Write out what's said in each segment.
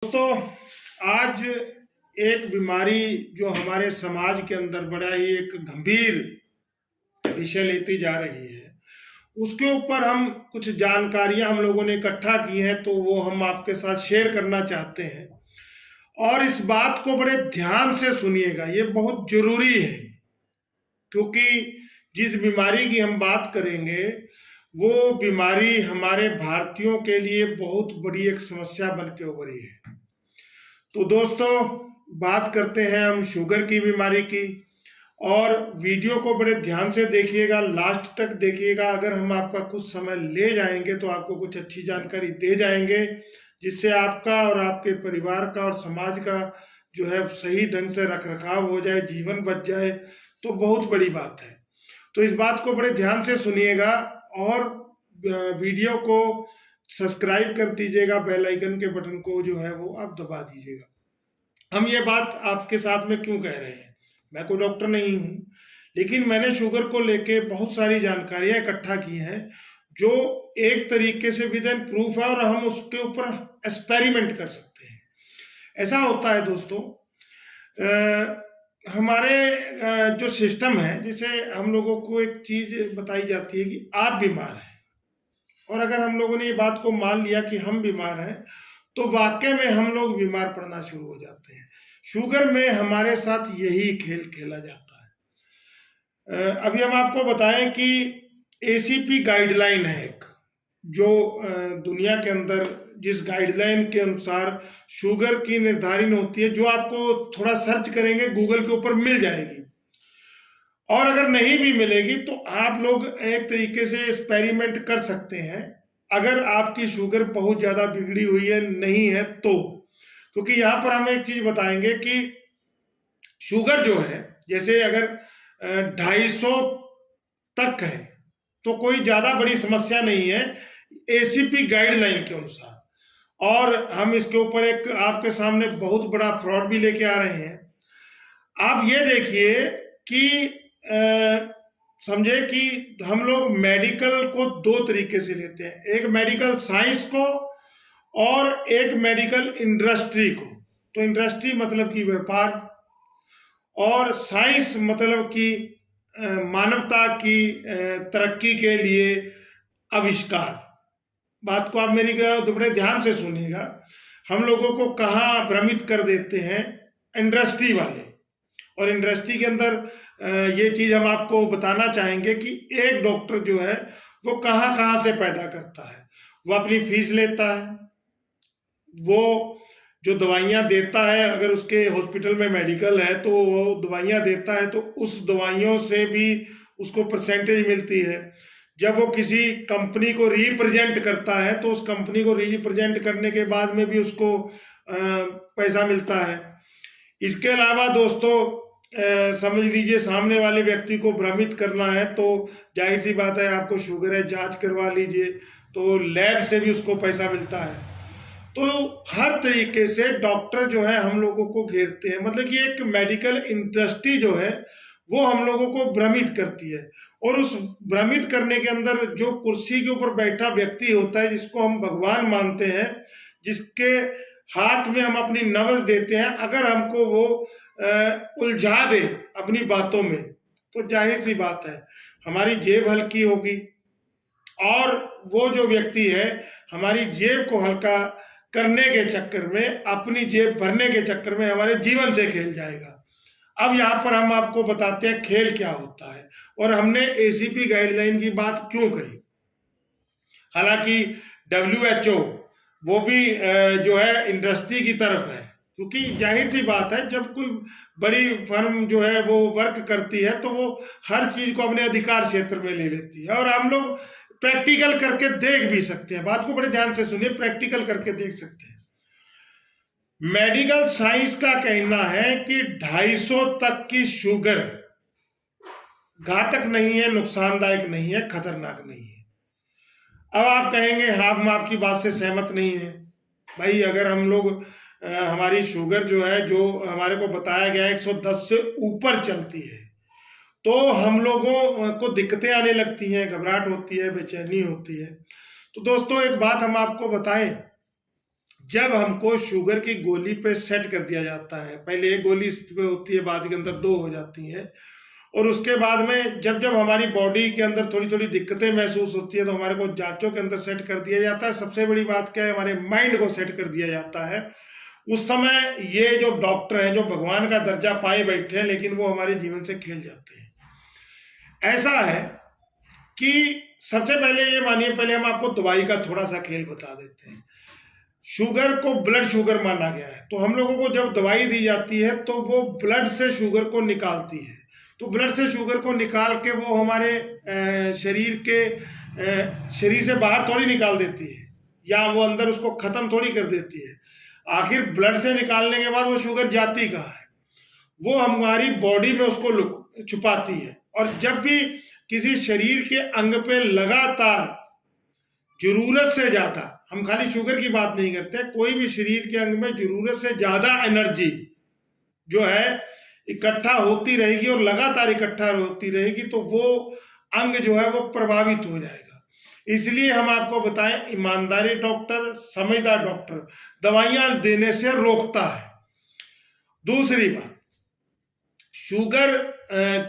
दोस्तों, आज एक बीमारी जो हमारे समाज के अंदर बड़ा ही एक गंभीर विषय लेती जा रही है, उसके ऊपर हम कुछ जानकारियां हम लोगों ने इकट्ठा की हैं, तो वो हम आपके साथ शेयर करना चाहते हैं। और इस बात को बड़े ध्यान से सुनिएगा, ये बहुत जरूरी है, क्योंकि जिस बीमारी की हम बात करेंगे वो बीमारी हमारे भारतीयों के लिए बहुत बड़ी एक समस्या बन के उभरी है। तो दोस्तों, बात करते हैं हम शुगर की बीमारी की। और वीडियो को बड़े ध्यान से देखिएगा, लास्ट तक देखिएगा। अगर हम आपका कुछ समय ले जाएंगे तो आपको कुछ अच्छी जानकारी दे जाएंगे, जिससे आपका और आपके परिवार का और समाज का जो है सही ढंग से रख रखाव हो जाए, जीवन बच जाए, तो बहुत बड़ी बात है। तो इस बात को बड़े ध्यान से सुनिएगा और वीडियो को सब्सक्राइब कर दीजिएगा, बेल आइकन के बटन को जो है वो आप दबा दीजिएगा। हम ये बात आपके साथ में क्यों कह रहे हैं? मैं कोई डॉक्टर नहीं हूँ, लेकिन मैंने शुगर को लेके बहुत सारी जानकारियां इकट्ठा की हैं, जो एक तरीके से विद इन प्रूफ है और हम उसके ऊपर एक्सपेरिमेंट कर सकते हैं। ऐसा होता है दोस्तों, हमारे जो सिस्टम है, जैसे हम लोगों को एक चीज बताई जाती है कि आप बीमार हैं, और अगर हम लोगों ने ये बात को मान लिया कि हम बीमार हैं, तो वाकई में हम लोग बीमार पड़ना शुरू हो जाते हैं। शुगर में हमारे साथ यही खेल खेला जाता है। अभी हम आपको बताएं कि एसीपी गाइडलाइन है एक, जो दुनिया के अंदर जिस गाइडलाइन के अनुसार शुगर की निर्धारित होती है, जो आपको थोड़ा सर्च करेंगे गूगल के ऊपर मिल जाएगी। और अगर नहीं भी मिलेगी तो आप लोग एक तरीके से एक्सपेरिमेंट कर सकते हैं, अगर आपकी शुगर बहुत ज्यादा बिगड़ी हुई है, नहीं है तो। क्योंकि यहाँ पर हम एक चीज बताएंगे कि शुगर जो है, जैसे अगर 250 तक है तो कोई ज्यादा बड़ी समस्या नहीं है एसीपी गाइडलाइन के अनुसार। और हम इसके ऊपर एक आपके सामने बहुत बड़ा फ्रॉड भी लेके आ रहे हैं। आप ये देखिए कि समझे कि हम लोग मेडिकल को दो तरीके से लेते हैं, एक मेडिकल साइंस को और एक मेडिकल इंडस्ट्री को। तो इंडस्ट्री मतलब कि व्यापार, और साइंस मतलब कि मानवता की तरक्की के लिए आविष्कार। बात को आप मेरी बड़े ध्यान से सुनिएगा। हम लोगों को कहाँ भ्रमित कर देते हैं इंडस्ट्री वाले, और इंडस्ट्री के अंदर ये चीज हम आपको बताना चाहेंगे कि एक डॉक्टर जो है वो कहाँ कहाँ से पैदा करता है। वो अपनी फीस लेता है, वो जो दवाइयाँ देता है, अगर उसके हॉस्पिटल में मेडिकल है तो वो दवाइयाँ देता है, तो उस दवाइयों से भी उसको परसेंटेज मिलती है। जब वो किसी कंपनी को रिप्रेजेंट करता है तो उस कंपनी को रिप्रेजेंट करने के बाद में भी उसको पैसा मिलता है। इसके अलावा दोस्तों, समझ लीजिए सामने वाले व्यक्ति को भ्रमित करना है तो जाहिर सी बात है, आपको शुगर है, जांच करवा लीजिए, तो लैब से भी उसको पैसा मिलता है। तो हर तरीके से डॉक्टर जो है हम लोगों को घेरते हैं, मतलब कि एक मेडिकल इंडस्ट्री जो है वो हम लोगों को भ्रमित करती है। और उस भ्रमित करने के अंदर जो कुर्सी के ऊपर बैठा व्यक्ति होता है, जिसको हम भगवान मानते हैं, जिसके हाथ में हम अपनी नब्ज देते हैं, अगर हमको वो उलझा दे अपनी बातों में, तो जाहिर सी बात है हमारी जेब हल्की होगी, और वो जो व्यक्ति है हमारी जेब को हल्का करने के चक्कर में, अपनी जेब भरने के चक्कर में हमारे जीवन से खेल जाएगा। अब यहाँ पर हम आपको बताते हैं खेल क्या होता है, और हमने एसीपी गाइडलाइन की बात क्यों कही। हालांकि WHO वो भी जो है इंडस्ट्री की तरफ है, क्योंकि जाहिर सी बात है जब कोई बड़ी फर्म जो है वो वर्क करती है तो वो हर चीज को अपने अधिकार क्षेत्र में ले लेती है। और हम लोग प्रैक्टिकल करके देख भी सकते हैं, बात को बड़े ध्यान से सुनिए, प्रैक्टिकल करके देख सकते हैं। मेडिकल साइंस का कहना है कि 250 तक की शुगर घातक नहीं है, नुकसानदायक नहीं है, खतरनाक नहीं है। अब आप कहेंगे हाँ, हम आपकी बात से सहमत नहीं है। भाई, अगर हम लोग हमारी शुगर जो है, जो हमारे को बताया गया है 110 से ऊपर चलती है, तो हम लोगों को दिक्कतें आने लगती हैं, घबराहट होती है, बेचैनी होती है। तो दोस्तों, एक बात हम आपको बताएं, जब हमको शुगर की गोली पे सेट कर दिया जाता है, पहले एक गोली इस पे होती है, बाद के अंदर 2 हो जाती हैं, और उसके बाद में जब जब हमारी बॉडी के अंदर थोड़ी थोड़ी दिक्कतें महसूस होती है तो हमारे को जांचों के अंदर सेट कर दिया जाता है। सबसे बड़ी बात क्या है, हमारे माइंड को सेट कर दिया जाता है। उस समय ये जो डॉक्टर हैं, जो भगवान का दर्जा पाए बैठे हैं, लेकिन वो हमारे जीवन से खेल जाते हैं। ऐसा है कि सबसे पहले ये मानिए, पहले हम आपको दवाई का थोड़ा सा खेल बता देते हैं। शुगर को ब्लड शुगर माना गया है, तो हम लोगों को जब दवाई दी जाती है तो वो ब्लड से शुगर को निकालती है। तो ब्लड से शुगर को निकाल के वो हमारे शरीर से बाहर थोड़ी निकाल देती है, या वो अंदर उसको खत्म थोड़ी कर देती है। आखिर ब्लड से निकालने के बाद वो शुगर जाती कहाँ है? वो हमारी बॉडी में उसको छुपाती है। और जब भी किसी शरीर के अंग पे लगातार जरूरत से ज्यादा, हम खाली शुगर की बात नहीं करते, कोई भी शरीर के अंग में जरूरत से ज्यादा एनर्जी जो है इकट्ठा होती रहेगी और लगातार इकट्ठा होती रहेगी, तो वो अंग जो है वो प्रभावित हो जाएगा। इसलिए हम आपको बताएं, ईमानदारी डॉक्टर, समझदार डॉक्टर दवाइयां देने से रोकता है। दूसरी बात, शुगर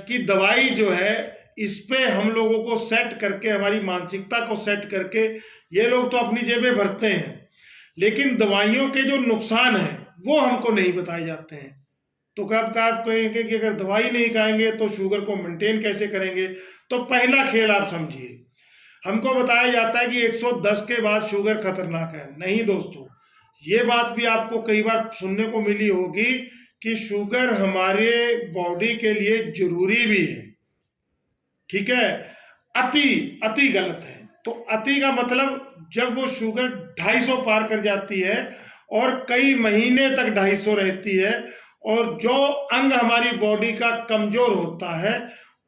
की दवाई जो है, इस पे हम लोगों को सेट करके, हमारी मानसिकता को सेट करके, ये लोग तो अपनी जेबें भरते हैं, लेकिन दवाइयों के जो नुकसान हैं वो हमको नहीं बताए जाते हैं। तो कब आप कहेंगे कि अगर दवाई नहीं खाएंगे तो शुगर को मेंटेन कैसे करेंगे? तो पहला खेल आप समझिए, हमको बताया जाता है कि 110 के बाद शुगर खतरनाक है। नहीं दोस्तों, ये बात भी आपको कई बार सुनने को मिली होगी कि शुगर हमारे बॉडी के लिए जरूरी भी है। ठीक है, अति गलत है। तो अति का मतलब जब वो शुगर 250 पार कर जाती है और कई महीने तक 250 रहती है, और जो अंग हमारी बॉडी का कमजोर होता है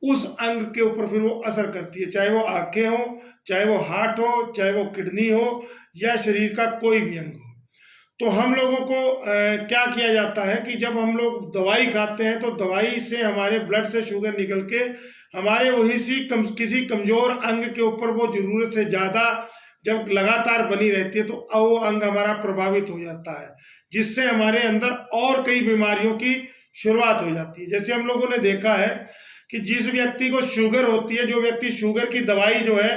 उस अंग के ऊपर फिर वो असर करती है, चाहे वो आंखें हो, चाहे वो हार्ट हो, चाहे वो किडनी हो, या शरीर का कोई भी अंग हो। तो हम लोगों को क्या किया जाता है कि जब हम लोग दवाई खाते हैं तो दवाई से हमारे ब्लड से शुगर निकल के हमारे किसी कमजोर अंग के ऊपर वो जरूरत से ज्यादा जब लगातार बनी रहती है तो वो अंग हमारा प्रभावित हो जाता है, जिससे हमारे अंदर और कई बीमारियों की शुरुआत हो जाती है। जैसे हम लोगों ने देखा है कि जिस व्यक्ति को शुगर होती है, जो व्यक्ति शुगर की दवाई जो है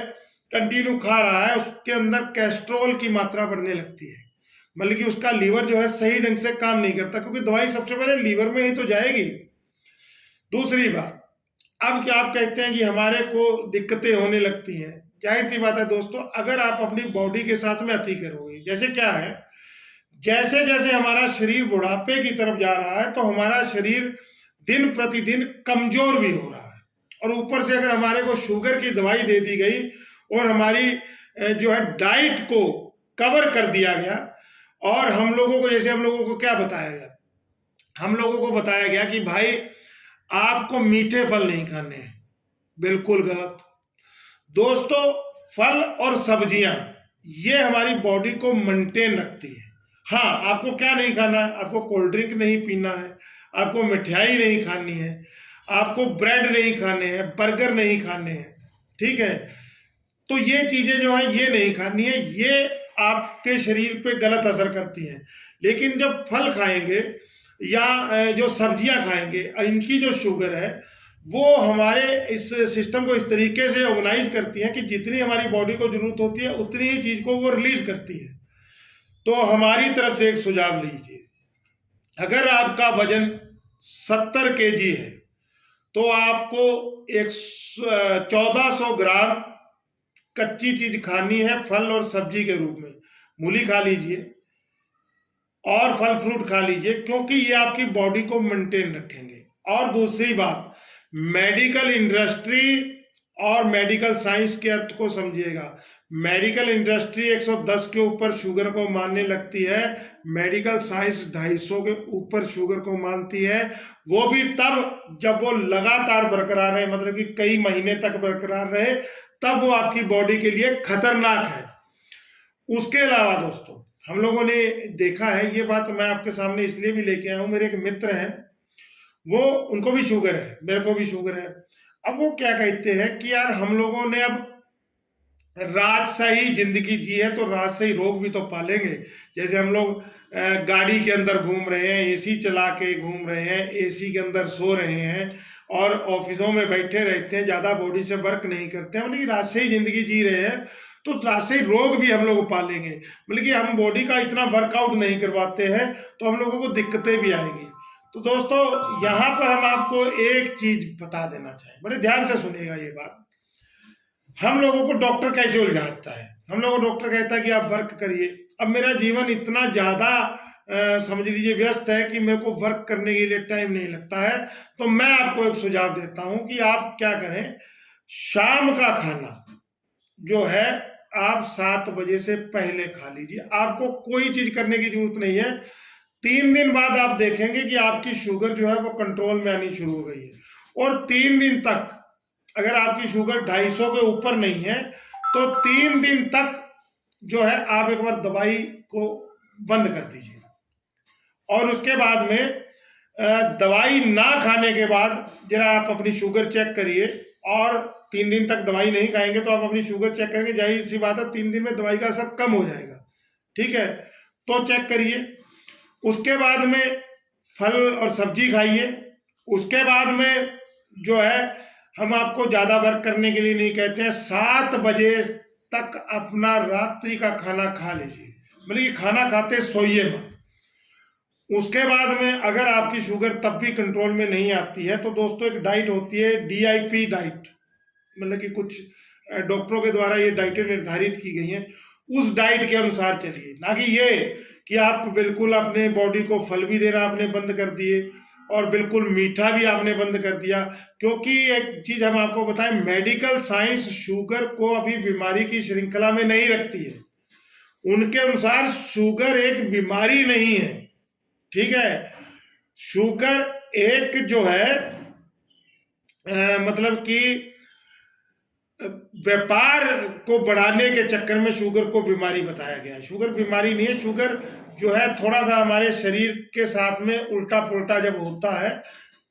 कंटिन्यू खा रहा है, उसके अंदर कैस्ट्रोल की मात्रा बढ़ने लगती है। मतलब कि उसका लीवर जो है सही ढंग से काम नहीं करता, क्योंकि दवाई सबसे पहले लीवर में ही तो जाएगी। दूसरी बात, अब क्या आप कहते हैं कि हमारे को दिक्कतें होने लगती हैं, जाहिर सी बात है दोस्तों, अगर आप अपनी बॉडी के साथ में अति करोगे। जैसे क्या है, जैसे जैसे हमारा शरीर बुढ़ापे की तरफ जा रहा है तो हमारा शरीर दिन प्रतिदिन कमजोर भी हो रहा है, और ऊपर से अगर हमारे को शुगर की दवाई दे दी गई और हमारी जो है डाइट को कवर कर दिया गया, और हम लोगों को, जैसे हम लोगों को क्या बताया गया, हम लोगों को बताया गया कि भाई आपको मीठे फल नहीं खाने हैं। बिल्कुल गलत दोस्तों, फल और सब्जियां ये हमारी बॉडी को मेंटेन रखती है। हाँ, आपको क्या नहीं खाना है, आपको कोल्ड ड्रिंक नहीं पीना है, आपको मिठाई नहीं खानी है, आपको ब्रेड नहीं खाने हैं, बर्गर नहीं खाने हैं, ठीक है। तो ये चीजें जो है ये नहीं खानी है, ये आपके शरीर पे गलत असर करती हैं। लेकिन जब फल खाएंगे या जो सब्जियां खाएंगे, इनकी जो शुगर है वो हमारे इस सिस्टम को इस तरीके से ऑर्गेनाइज करती है कि जितनी हमारी बॉडी को जरूरत होती है उतनी ही चीज को वो रिलीज करती है। तो हमारी तरफ से एक सुझाव लीजिए, अगर आपका वजन 70 kg है तो आपको 1400 ग्राम कच्ची चीज खानी है फल और सब्जी के रूप में। मूली खा लीजिए और फल फ्रूट खा लीजिए, क्योंकि ये आपकी बॉडी को मेंटेन रखेंगे। और दूसरी बात, मेडिकल इंडस्ट्री और मेडिकल साइंस के अर्थ को समझिएगा। मेडिकल इंडस्ट्री 110 के ऊपर शुगर को मानने लगती है, मेडिकल साइंस 250 के ऊपर शुगर को मानती है। वो भी तब जब वो लगातार बरकरार रहे, मतलब कि कई महीने तक बरकरार रहे, तब वो आपकी बॉडी के लिए खतरनाक है। उसके अलावा दोस्तों, हम लोगों ने देखा है, ये बात मैं आपके सामने इसलिए भी लेके आया हूं, मेरे एक मित्र हैं, वो उनको भी शुगर है, मेरे को भी शुगर है। अब वो क्या कहते हैं कि यार हम लोगों ने अब राजशाही जिंदगी जी है तो राजशाही रोग भी तो पालेंगे। जैसे हम लोग गाड़ी के अंदर घूम रहे हैं, एसी चला के घूम रहे हैं, एसी के अंदर सो रहे हैं और ऑफिसों में बैठे रहते हैं, ज़्यादा बॉडी से वर्क नहीं करते हैं, मतलब कि राजशाही जिंदगी जी रहे हैं, तो राजशाही रोग भी हम लोग पालेंगे। मतलब कि हम बॉडी का इतना वर्कआउट नहीं करवाते हैं तो हम लोगों को दिक्कतें भी आएंगी। तो दोस्तों, यहाँ पर हम आपको एक चीज बता देना चाहें, बड़े ध्यान से सुनिएगा ये बात। हम लोगों को डॉक्टर कैसे उलझाता है, हम लोगों को डॉक्टर कहता है कि आप वर्क करिए। अब मेरा जीवन इतना ज्यादा समझ लीजिए व्यस्त है कि मेरे को वर्क करने के लिए टाइम नहीं लगता है, तो मैं आपको एक सुझाव देता हूं कि आप क्या करें, शाम का खाना जो है आप 7 बजे से पहले खा लीजिए। आपको कोई चीज करने की जरूरत नहीं है। 3 दिन बाद आप देखेंगे कि आपकी शुगर जो है वो कंट्रोल में आनी शुरू हो गई है। और 3 दिन तक अगर आपकी शुगर 250 के ऊपर नहीं है तो 3 दिन तक जो है आप एक बार दवाई को बंद कर दीजिए। और उसके बाद में दवाई ना खाने के बाद जरा आप अपनी शुगर चेक करिए। और 3 दिन तक दवाई नहीं खाएंगे तो आप अपनी शुगर चेक करेंगे, जाहिर सी बात है 3 दिन में दवाई का असर कम हो जाएगा। ठीक है, तो चेक करिए। उसके बाद में फल और सब्जी खाइए। उसके बाद में जो है हम आपको ज्यादा वर्क करने के लिए नहीं कहते हैं, 7 बजे तक अपना रात्रि का खाना खा लीजिए, मतलब कि खाना खाते सोइए मत। उसके बाद में अगर आपकी शुगर तब भी कंट्रोल में नहीं आती है तो दोस्तों एक डाइट होती है DIP डाइट, मतलब कि कुछ डॉक्टरों के द्वारा ये डाइटें निर्धारित की गई हैं, उस डाइट के अनुसार चलिए। ना कि ये कि आप बिल्कुल अपने बॉडी को फल भी देना आपने बंद कर दिए और बिल्कुल मीठा भी आपने बंद कर दिया। क्योंकि एक चीज हम आपको बताएं, मेडिकल साइंस शुगर को अभी बीमारी की श्रृंखला में नहीं रखती है। उनके अनुसार शुगर एक बीमारी नहीं है। ठीक है, शुगर एक जो है मतलब कि व्यापार को बढ़ाने के चक्कर में शुगर को बीमारी बताया गया है। शुगर बीमारी नहीं है। शुगर जो है थोड़ा सा हमारे शरीर के साथ में उल्टा पुल्टा जब होता है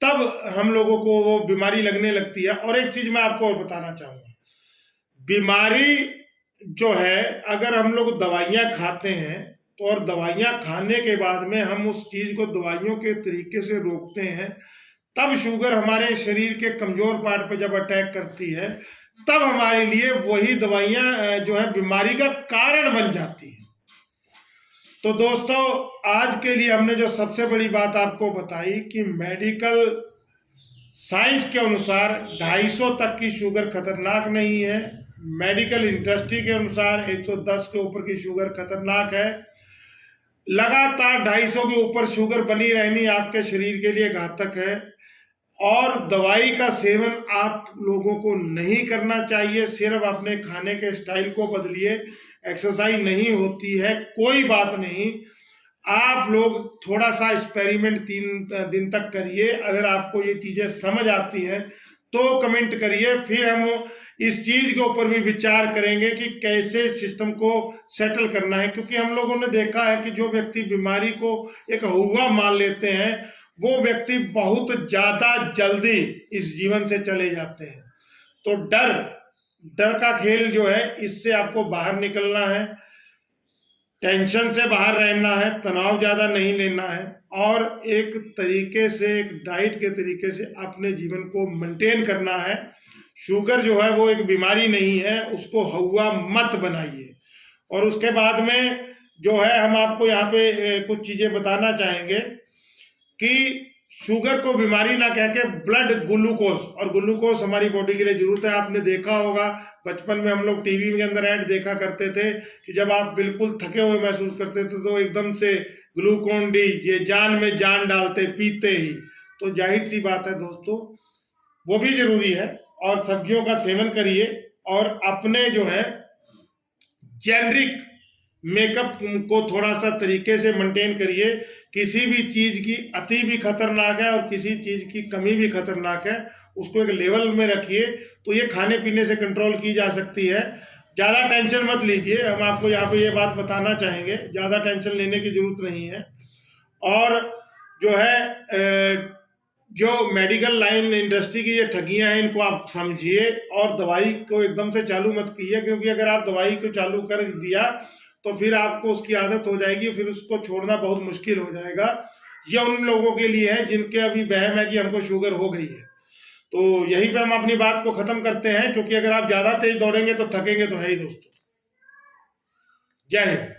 तब हम लोगों को वो बीमारी लगने लगती है। और एक चीज मैं आपको और बताना चाहूंगा, बीमारी जो है अगर हम लोग दवाइयां खाते हैं तो और दवाइयां खाने के बाद में हम उस चीज को दवाइयों के तरीके से रोकते हैं, तब शुगर हमारे शरीर के कमजोर पार्ट पे जब अटैक करती है तब हमारे लिए वही दवाइयां जो है बीमारी का कारण बन जाती है। तो दोस्तों, आज के लिए हमने जो सबसे बड़ी बात आपको बताई कि मेडिकल साइंस के अनुसार 250 तक की शुगर खतरनाक नहीं है, मेडिकल इंडस्ट्री के अनुसार 110 के ऊपर की शुगर खतरनाक है। लगातार 250 के ऊपर शुगर बनी रहनी आपके शरीर के लिए घातक है। और दवाई का सेवन आप लोगों को नहीं करना चाहिए, सिर्फ अपने खाने के स्टाइल को बदलिए। एक्सरसाइज नहीं होती है, कोई बात नहीं, आप लोग थोड़ा सा एक्सपेरिमेंट 3 दिन तक करिए। अगर आपको ये चीजें समझ आती हैं तो कमेंट करिए, फिर हम इस चीज के ऊपर भी विचार करेंगे कि कैसे सिस्टम को सेटल करना है। क्योंकि हम लोगों ने देखा है कि जो व्यक्ति बीमारी को एक हुआ मान लेते हैं वो व्यक्ति बहुत ज्यादा जल्दी इस जीवन से चले जाते हैं। तो डर का खेल जो है, इससे आपको बाहर निकलना है, टेंशन से बाहर रहना है, तनाव ज्यादा नहीं लेना है और एक तरीके से, एक डाइट के तरीके से अपने जीवन को मेंटेन करना है। शुगर जो है वो एक बीमारी नहीं है, उसको हुआ मत बनाइए। और उसके बाद में जो है हम आपको यहाँ पे कुछ चीजें बताना चाहेंगे कि शुगर को बीमारी ना कह के ब्लड ग्लूकोज, और ग्लूकोज हमारी बॉडी के लिए जरूरत है। आपने देखा होगा बचपन में हम लोग टीवी के अंदर ऐड देखा करते थे कि जब आप बिल्कुल थके हुए महसूस करते थे तो एकदम से ग्लूकोन डी, ये जान में जान डालते पीते ही। तो जाहिर सी बात है दोस्तों, वो भी जरूरी है। और सब्जियों का सेवन करिए और अपने जो है जेनरिक मेकअप को थोड़ा सा तरीके से मेंटेन करिए। किसी भी चीज की अति भी खतरनाक है और किसी चीज की कमी भी खतरनाक है, उसको एक लेवल में रखिए तो ये खाने पीने से कंट्रोल की जा सकती है। ज्यादा टेंशन मत लीजिए, हम आपको यहाँ पे ये बात बताना चाहेंगे, ज्यादा टेंशन लेने की जरूरत नहीं है। और जो है जो मेडिकल लाइन इंडस्ट्री की ये ठगियां हैं इनको आप समझिए और दवाई को एकदम से चालू मत कीजिए, क्योंकि अगर आप दवाई को चालू कर दिया तो फिर आपको उसकी आदत हो जाएगी, फिर उसको छोड़ना बहुत मुश्किल हो जाएगा। यह उन लोगों के लिए है जिनके अभी वहम है कि हमको शुगर हो गई है। तो यहीं पे हम अपनी बात को खत्म करते हैं, क्योंकि अगर आप ज्यादा तेज दौड़ेंगे तो थकेंगे तो है ही दोस्तों। जय हिंद।